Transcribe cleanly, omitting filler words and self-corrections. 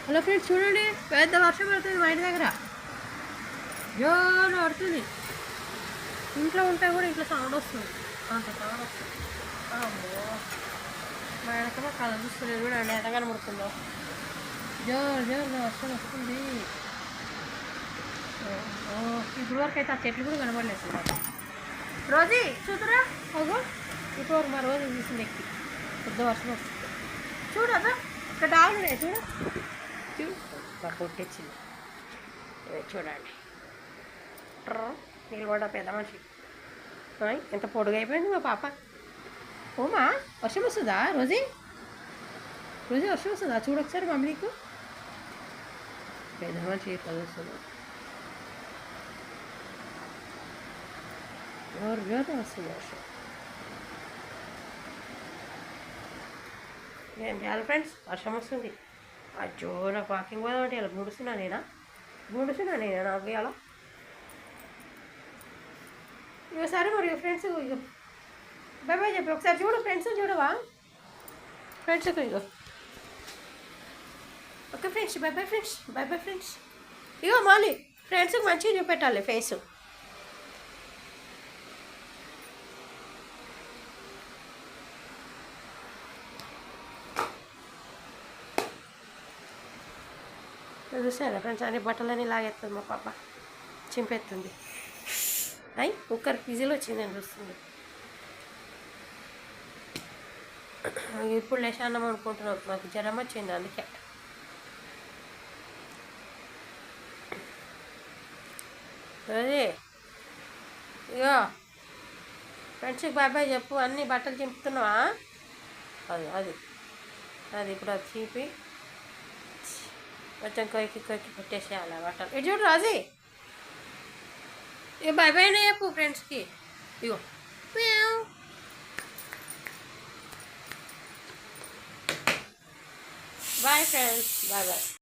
Hello friends, చూడండి పెద్ద వర్షం పడుతుంది మా ఇంటి దగ్గర. జోరు పడుతుంది. ఇంట్లో ఉంటే కూడా ఇంట్లో సౌండ్ వస్తుంది, అంత సౌండ్ వస్తుంది. అమ్మో, మా వెనక కళ చూస్తుంది కూడా ఎంత కనబడుతుందో. జోరు జోరుగా వర్షం వస్తుంది. ఇప్పుడు వరకు అయితే ఆ చెట్లు కూడా కనబడలేదు. రోజీ చూతురా, అగో ఇప్పుడు వరకు మా రోజు చూసింది ఎక్కి పెద్ద వర్షం వస్తుంది. చూడదా ఇక్కడ డాగున్నాయి, చూడ కొట్టించింది. చూడండి నిలబడ పెద్ద మనిషి. ఎంత పొడుగు అయిపోయింది మా పాప. ఓమా, వర్షం వస్తుందా రోజీ? రోజీ వర్షం వస్తుందా? చూడొకసారి మమ్మీకు. పెద్ద మనిషి ఇట్లా చూస్తుంది. జోరు వస్తుంది వర్షం. ఏం చేయాలి ఫ్రెండ్స్, వర్షం వస్తుంది. అచ్చో, నాకు వాకింగ్ పోదామంటే ఇలా గుడుస్తున్నా నేనా నాకు ఇలా. ఇగో సరే మరి ఫ్రెండ్స్, ఇగో బాయ్ బాయ్ చెప్పి ఒకసారి చూడు ఫ్రెండ్స్, చూడవా ఫ్రెండ్స్కి? ఇగో okay friends, bye bye friends, bye bye friends. ఇగో మళ్ళీ ఫ్రెండ్స్కి మంచిగా చూపెట్టాలి ఫేసు. చూసారా ఫ్రెండ్స్, అన్ని బట్టలన్నీ లాగేస్తుంది మా పాప, చింపేస్తుంది. కుక్కర్ పిజిల్ వచ్చిందని చూస్తుంది. ఇప్పుడు లేచాన్నం అనుకుంటున్నాం, మాకు జ్వరం వచ్చింది అందుకే. అదే ఇగో ఫ్రెండ్స్కి బాయ్ బాయ్ చెప్పు. అన్ని బట్టలు చింపుతున్నావా? అది అది అది ఇప్పుడు అది చీపి కొంచెం కొయ్యి పెట్టేసేయాలి బట్టలు. ఇటు చూడు రాజీ, ఇక బాయ్ బాయ్ చెప్పు ఫ్రెండ్స్కి. ఇగో బాయ్ ఫ్రెండ్స్, బాయ్ బాయ్.